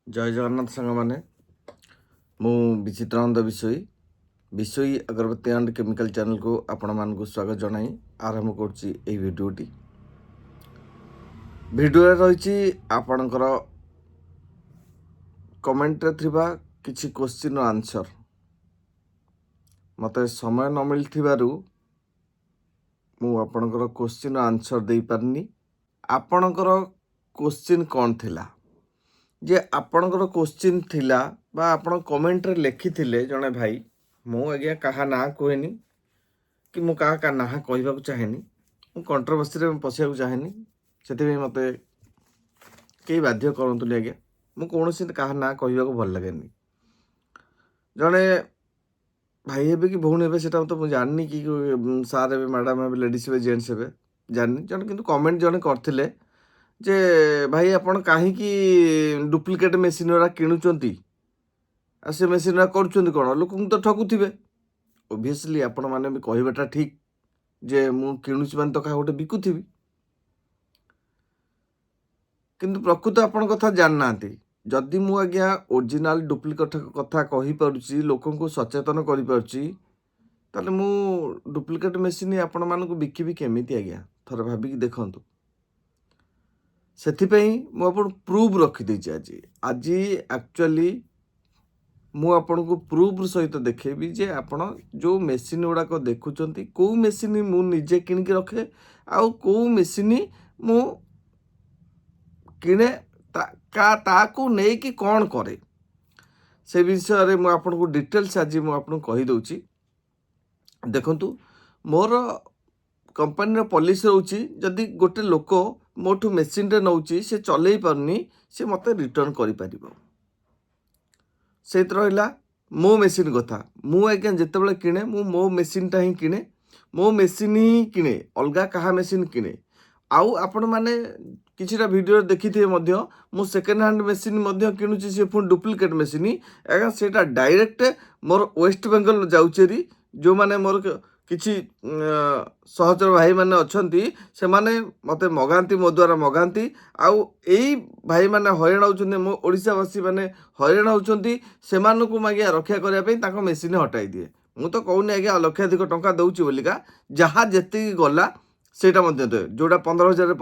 जय जगन्नाथ सांग मैंने मु विचित्रानंद विषयी अगरबत्ती एंड केमिकल चैनल को आपण मानक स्वागत जनाई आरंभ करुच्ची भिडियोटी भिडियो रही आपणकर कमेंट थिबा किछि क्वेश्चन आंसर मते समय न मिलथिबारु मु आपणकर क्वेश्चन आंसर दे पारनी। आपणकर क्वेश्चन कौन थिला जे आपणकर क्वेश्चन थिला बा आपण कमेंट रे लिखिथिले जणे भाई मु आज्ञा कहा ना कहनी कि मु का ना कहवा चाहेनी मु कंट्रोवर्सी रे पशिया चाहेनी से मते कई बाध्य करतुनि आज्ञा मु कौन क्या ना कहवा भल लगे जड़े भाई हे कि भौणी हे तो मुझे जाननी कि सार हे मैडम हे लेडीज हे जेन्ट्स हे जाननी जन कि कमेंट जड़े करते जे भाई आपण कहीं डुप्लिकेट मेसीन गुरा किणुचंती आ से मेसीन गुरा करुचंती कौन लोक तो ठकुथिबे ओबियसली आपण माने भी कहबाटा ठीक जे मु किणुची मान तो क्या गोटे बिकुथिबी किंतु प्रकृत आपण कथा जानना जदि मु आज्ञा ओरिजिनल डुप्लिकेट कथा कहि पारुची लोकन को सचेतन करि पारुची ताले मु डुप्लिकेट मेसीन आपण मानकु बिकिबी केमिति आज्ञा थर भाबी कि देखंतु सेथिपई मु आपण प्रूफ रखि दैछि आज एक्चुअली मु आपण को प्रूफ सहित देखेबी जे आपण जो मेसीन गुड़ाक देखुचंती को मेसीन मु निजे किनिक रखे आउ को मेसीन मु किणे ताकू नहीं कि कौन करे से विषय में आपको डिटेल्स आज मुझे कहीदे देखु मोर कंपनी पॉलिसी रोची जदि गोटे लोक मोठू मेसीन रे नौची से चलई पारनी से मत रिटर्न कर से रहा मो मेसीन कथा मुझे जिते किणे मो मेसीनटा ही किणे मो मेसीन ही किणे अलगा कहा मेसीन किणे आउ आपण मैंने किसी वीडियो देखी थे मु सेकेंड हैंड मेसीन किणुची से पुणी डुप्लिकेट मेसीन आज्ञा से डायरेक्ट मोर वेस्ट बेंगल जाऊँगी जो मैंने मोर किसी सहचर भाई मैंने अच्छा से मैंने मत मगाती मो द्वारा मगाती आउ यही भाई मैंने हईराण होती मो ओडावासी मैंने हईराण होती से आज्ञा रक्षा करने मेसीन हटाई दिए मु तो कहूनी आज्ञा लक्षाधिक टंका दौची बोलिका जहाँ जी गला सेटा दे जोटा 15,000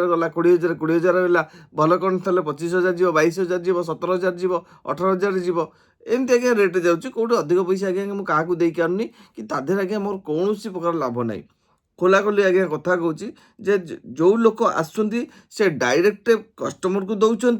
गला 20,000 गला भल कौन थे 25,000 जीव 22,000 जीव 17,000 जीव 18,000 जीव एमती आज्ञा रेट जाऊँगी कौटे अधिक पैसा आज्ञा मुझे देकी आनुनी कि तादेह आज्ञा मोर कौन प्रकार लाभ ना खोला खोली आज्ञा कथा कहूँ जे जो लोक आसुँच से डायरेक्ट कस्टमर को दौरान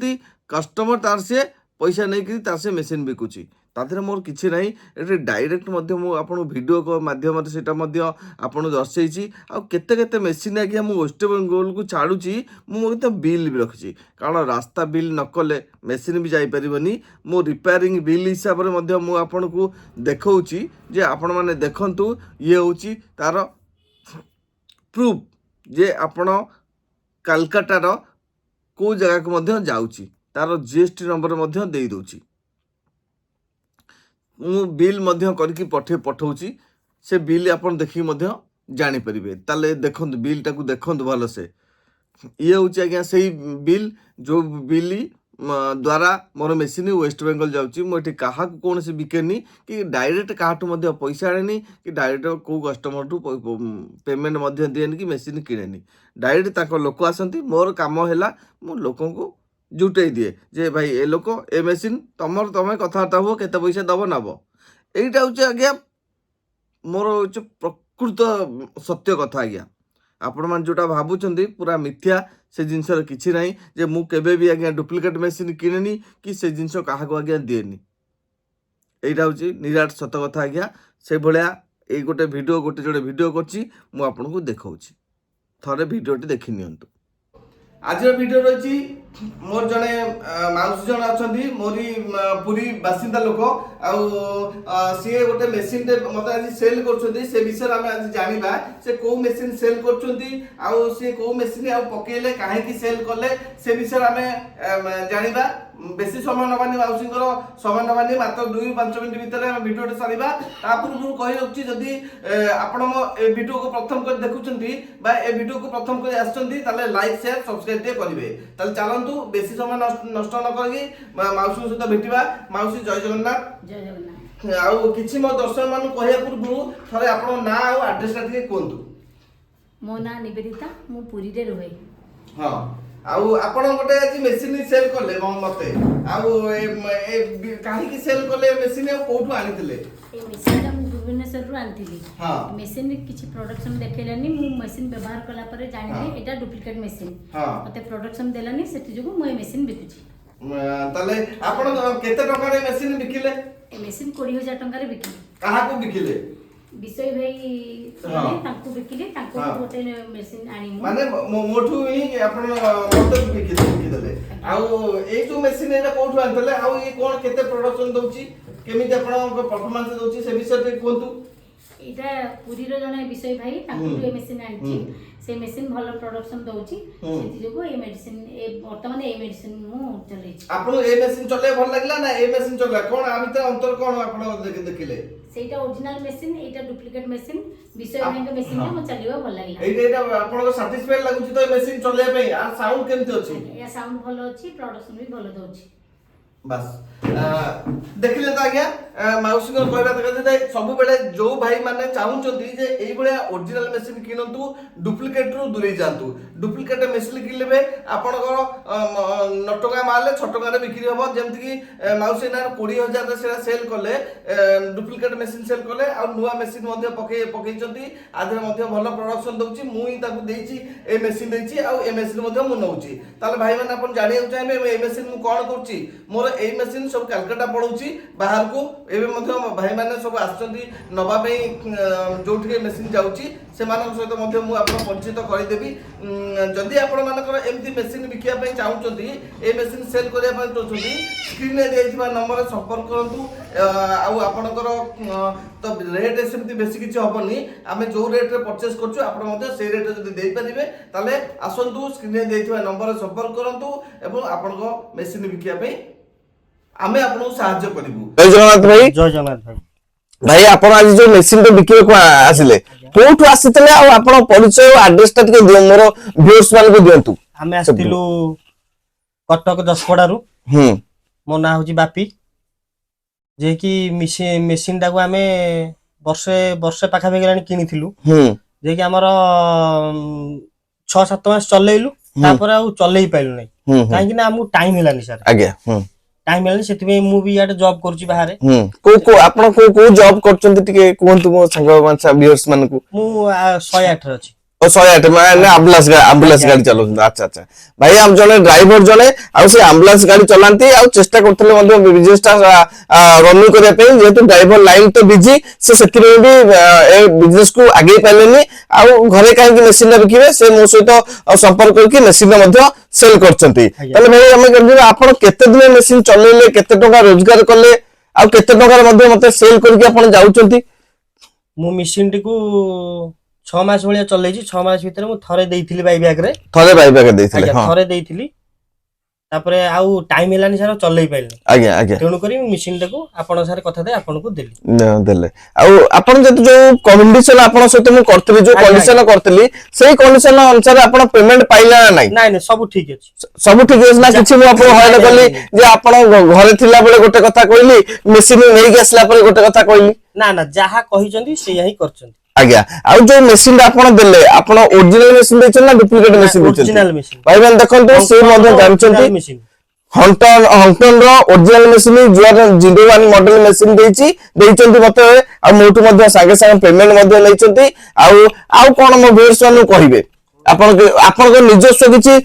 कस्टमर तार से पैसा नहीं तार से मेसीन बिकुची तादेह मोर किसी ना ये डायरेक्ट आपन वीडियो माध्यम से आपन दर्शे आते मेसीन आज्ञा मुझे वेस्ट बेंगल को छाड़ुची मुझे बिल भी रखी कारण रास्ता बिल न कले मेसीन भी जापरनी मो रिपेयरिंग बिल हिसाब से आपन को देखौची जे आपण माने देखंतु ये होची तार प्रूफ जे आपण कलकत्तार को जगह को जाउची तार जीएसटी नंबर दे दूची मु बिल करके पठाऊँगी से बिल आप देखिए जानीपर ताले देखु बिल टाक देखु भल से ये हूँ आज्ञा से बिल जो बिल द्वारा मोर मेसीन वेस्ट बेंगल जाऊँगी मुझे क्या कौन से बिकेनी कि डायरेक्ट क्या पैसा आने कि डायरेक्ट कौ कस्टमर ठू पेमेंट दिएनि कि मेसीन किणेनी डायरेक्ट लोक आसती मोर कम है मु लोक जुटाई दिए जे भाई ए लोक ए मेसीन तुम कथबार्ता हुआ केते पैसा दब नब यहीटा हूँ आज्ञा मोर हूँ प्रकृत सत्य कथा आज्ञा आपण मैंने जोटा भावुं पूरा मिथ्या से जिनस किसी ना जे मु केबे भी आज्ञा डुप्लिकेट मेसीन किणेनी कि से जिनस क्या आज्ञा दिएनी यहीटा हूँ निराट सत कथा आज्ञा से भाया ये गोटे वीडियो गोटे जोड़े वीडियो करको देखा थे वीडियोटी देखी नियंतु। आज वीडियो रही मोर जड़े माउसी जन अच्छा मोरी पूरी बासिंदा लोक सी गोटे मेसीन मत आज सेल कर विषय आम आज जाना से कौ मेसीन सेल कर कौ मेसीन पकड़े कहीं सेल कले से विषय आम जाना बेसी समय नबानी माउसी समय नबानी मात्र 2-5 मिनट भितर भिडियो सारा पूर्व कही रखी जदि आपण भिडियो को प्रथम कर देखुं भिडियो को प्रथम कर आसते लाइक शेयर सब्सक्राइब करेंगे चलतु ଚାଲନ୍ତୁ बेसी समय नष्ट न करके माउसी सहित भेटिबा। माउसी जय जगन्नाथ। जय जगन्नाथ। आउ किछि मो दर्शक मान कहया पूर्व थरे आपण ना आ एड्रेस टा ठीक कोंतु। मो ना निवेदिता मु पुरी रे रहे। हां आउ आपण गोटे आज मेसिन सेल करले मते आउ काहे की सेल करले मेसिन कोठु आनिथिले? ए मेसिन ता मु भुवनेश्वर रु आनिथिली। हां मेसिन किछि प्रोडक्शन देखेलानी मु मेसिन व्यवहार कला परे जानिले एटा डुप्लीकेट मेसिन। हां मते प्रोडक्शन देलानी सेति जगु मु ए मेसिन बिकुची। ताले आपण केते टका रे मेसिन बिकिले? ए मेसिन 20000 टका रे बिकिली। काहा को बिकिले? विषय भाई तांको बिकिले तांको गोटे मेसिन आनी माने मोठू ही आपण मते बिकी देले। आउ ए जो मेसिन एरा कोठु आनतले आउ ये कोन केते प्रोडक्शन दउची केमिति आपण परफॉर्मेंस दउची से विषय पे कोंतु। एटा पुरी रो जने विषय भाई तांको ए मेसिन आनची से मेसिन भलो प्रोडक्शन दउची सेति जको ए मेडिसिन ए वर्तमान ए मेडिसिन मु चलै छी। आपण ए मेसिन चले भल लागला ना ए मेसिन चला कोन आ भीतर अंतर कोन आपण देखिले? सेटा ओरिजिनल मेसिन एटा डुप्लीकेट मेसिन विषय भाई के मेसिन में चलिबा भल लागला। एटा आपण को सैटिस्फाइड लागुची तो मेसिन चले पे आ साउंड केमति अछि? या साउंड भलो अछि प्रोडक्शन भी भलो दउची। बस देखिले तो आज्ञा माउसी को कहबा तक सब बेले जो भाई माने चाहुचंती जे एई बेले ओरिजिनल मेसिन किनंतु डुप्लीकेट रु दूरे जानतु। डुप्लीकेट मेसिन किनलेबे आपण को नटका मारले छटका रे बिक्री होबो जेमति कि माउसी ना 20000 रे सेला सेल करले डुप्लीकेट मेसिन सेल करले आ नुवा मेसिन मध्ये पकेइचंती आधे मध्ये भलो प्रोडक्शन दउची मु ही ताकू देइची ए मेसिन देइची आ ए मेसिन मध्ये मु नउची। ताले भाई माने आपण जानिया चाहे ए मेसिन मु कोन करची मोर ए मेसिन सब कलकत्ता पड़ौची बाहर को एबे मध्ये भाई माने सब आछंती नबा पे जोठी मेसिन जाउची से मानक सहित मध्ये मु आपन परिचित करि देबी। जदि आपण मानकर एमती मेसिन बिकिया पे चाहुचंती ए मेसिन सेल करिया पे चाहुचंती स्क्रीन रे देइथिबा नंबर संपर्क करंतु। आउ आपनकर तो रेट सेमती बेसी किछि होबनी आमे जो रेट रे परचेस करछु आपण मध्ये से रेट जदि देइ परिबे ताले आसंतु स्क्रीन रे देइथिबा नंबर संपर्क करंतु एवं आपनको मेसिन बिकिया पे आमे आपनको सहायता करिवु। जय जगन्नाथ भाई। जय जगन्नाथ भाई। भाई आपण आज जो मेसिन तो बिकिबे को आसिले कोठु आसितले आ आपण परिचय एड्रेस ता टिके दियो मोर व्यूअर्स मान को दियंतु। हमें आस्तिलु कटक दसपड़ा रु मो ना होची बापी जे कि मेसिन टाको आमे वर्षे पाखा बेगलानी किनिथिलु जे कि हमर 6-7 मास चलेइलु तापर आ चलेई पाइलु नै काहे कि ना हमु टाइम हेलानी सर। आज्ञा टाइम हेलानी सेति में मु भी याडे जॉब करची बाहरे। को आपण को जॉब करचंती टिके कोंतु मो संग मानसा व्यूअर्स मान को? मु 108 रे अछि। 108 माने एम्बुलेंस गाड़ी चलो। अच्छा अच्छा भाई हम जने ड्राइवर जने आ से एम्बुलेंस गाड़ी चलांती आ चेष्टा करथले मध्ये बिजनेस ता रनिंग करे पे जेतु ड्राइवर लाइन तो बिजी से सेति रे भी ए बिजनेस को आगे पालेनी आ घरे काहे कि मेसिन बिकिबे से मो सहित संपर्क करके मेसिन मध्ये सेल करचंती। तले भाई हम कर आपण केते दिन मेसिन चलेले केते टका रोजगार करले आ केते टका मध्ये मते सेल करके आपण जाउचंती? मु मेसिन टी को 6 मास भलिया चलेछि। 6 मास भीतर मु थरे देइथिली बाई बैग रे। थरे बाई बैग देइथिले? हां थरे देइथिली तापरे आउ टाइम हेलानी सारा चलेई पाइलनी। आज्ञा आज्ञा तेणु करी मेसिन टाको आपण सारे कथा दे आपण को देली देले आउ आपण जत जो कंडीशन आपण सहित मु करथली जो कंडीशन करथली सेही कंडीशन अनुसार आपण पेमेंट पाइला ना नाही? नाही नाही सब ठीक अछि। सब ठीक अछि ना किछि मु आपण हयन करली जे आपण घरे थिला बेले गोटे कथा कहली मेसिन नै के असला पर गोटे कथा कहली ना ना जहा कहिचंदी से यही करचंदी। आज्ञा आउ जो मेसिन आपण देले आपण ओरिजिनल मेसिन देछन ना डुप्लीकेट मेसिन देछन? ओरिजिनल मेसिन भाई बहन देखंतु से मध्ये जानचंती मेसिन हंटन रो ओरिजिनल मेसिन जुआर 01 मॉडल मेसिन देइचंती मते आ मोटू मध्ये संगे संगे पेमेंट मध्ये लैचंती आउ कोन मो व्यूअर्स नु कहिबे आपण को निजस्व किछि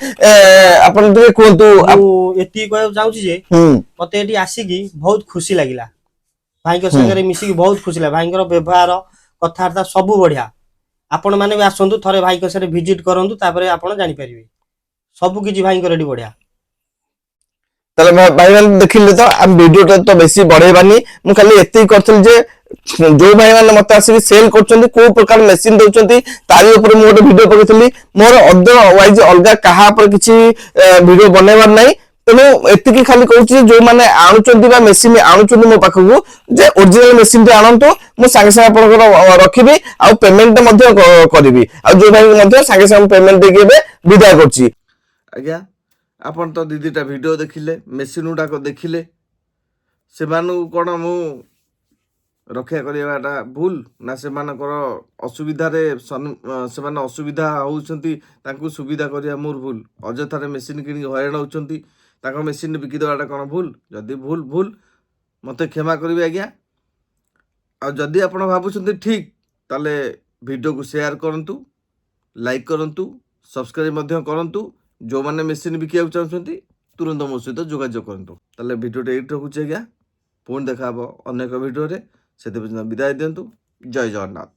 आपण ते कोंतु एती कहय जाउची जे मते एटी आसी की बहुत खुशी लागिला। भाई के संगे रे मिसी की बहुत खुशी लागिला। भाई के व्यवहार कथार्था सब बढ़िया। आपण माने भी आसंतु थरे भाई के सारे विजिट करंतु तापरे आपण जानि परिबे सब किछि भाई के रेडी बढ़िया। तले भाई मान देखिले तो हम वीडियो तो बेसी बढ़ेबानी मु खाली एते करथल जे जो भाई मान मत आसी सेल करचंती को प्रकार मेसिन देउचंती तारी ऊपर मु गोटे वीडियो पकेतली मोर अदरवाइज अलगा कहा पर किछि वीडियो बनेबार नै। तेणु एतिकी खाली कहूची जो माने आणुचंती बा मेसिन आणुचंती मो पाखकू जे ओरिजिनल मेसिन ते आणंतु मु संगे संगे आपन रखिबी आ पेमेंट मध्ये करबी आ जो भाई मध्ये संगे संगे पेमेंट देकेबे विदा करची। आज्ञा ଆପଣ ତ ଦି ଦିଟା ଭିଡ଼ିଓ ଦେଖିଲେ, ମେସିନ୍ ଗୁଡ଼ାକ ଦେଖିଲେ, ସେମାନଙ୍କୁ କ'ଣ ମୁଁ ରକ୍ଷା କରିବାଟା ଭୁଲ ନା ସେମାନଙ୍କର ଅସୁବିଧାରେ ସେମାନେ ଅସୁବିଧା ହେଉଛନ୍ତି, ତାଙ୍କୁ ସୁବିଧା କରିବା ମୋର ଭୁଲ? ଅଯଥାରେ ମେସିନ୍ କିଣିକି ହଇରାଣ ହେଉଛନ୍ତି, ତାଙ୍କ ମେସିନ୍ ବିକି ଦେବାଟା କ'ଣ ଭୁଲ? ଯଦି ଭୁଲ ମୋତେ କ୍ଷମା କରିବେ ଆଜ୍ଞା। ଆଉ ଯଦି ଆପଣ ଭାବୁଛନ୍ତି ଠିକ୍, ତାହେଲେ ଭିଡ଼ିଓକୁ ସେୟାର କରନ୍ତୁ, ଲାଇକ୍ କରନ୍ତୁ, ସବସ୍କ୍ରାଇବ୍ ମଧ୍ୟ କରନ୍ତୁ। ଯେଉଁମାନେ ମେସିନ୍ ବିକିବାକୁ ଚାହୁଁଛନ୍ତି ତୁରନ୍ତ ମୋ ସହିତ ଯୋଗାଯୋଗ କରନ୍ତୁ। ତାହେଲେ ଭିଡ଼ିଓଟା ଏଇଠି ରଖୁଛି ଆଜ୍ଞା। ପୁଣି ଦେଖା ହେବ ଅନ୍ୟ ଏକ ଭିଡ଼ିଓରେ। ସେଥିପାଇଁ ବିଦାୟ ଦିଅନ୍ତୁ। ଜୟ ଜଗନ୍ନାଥ।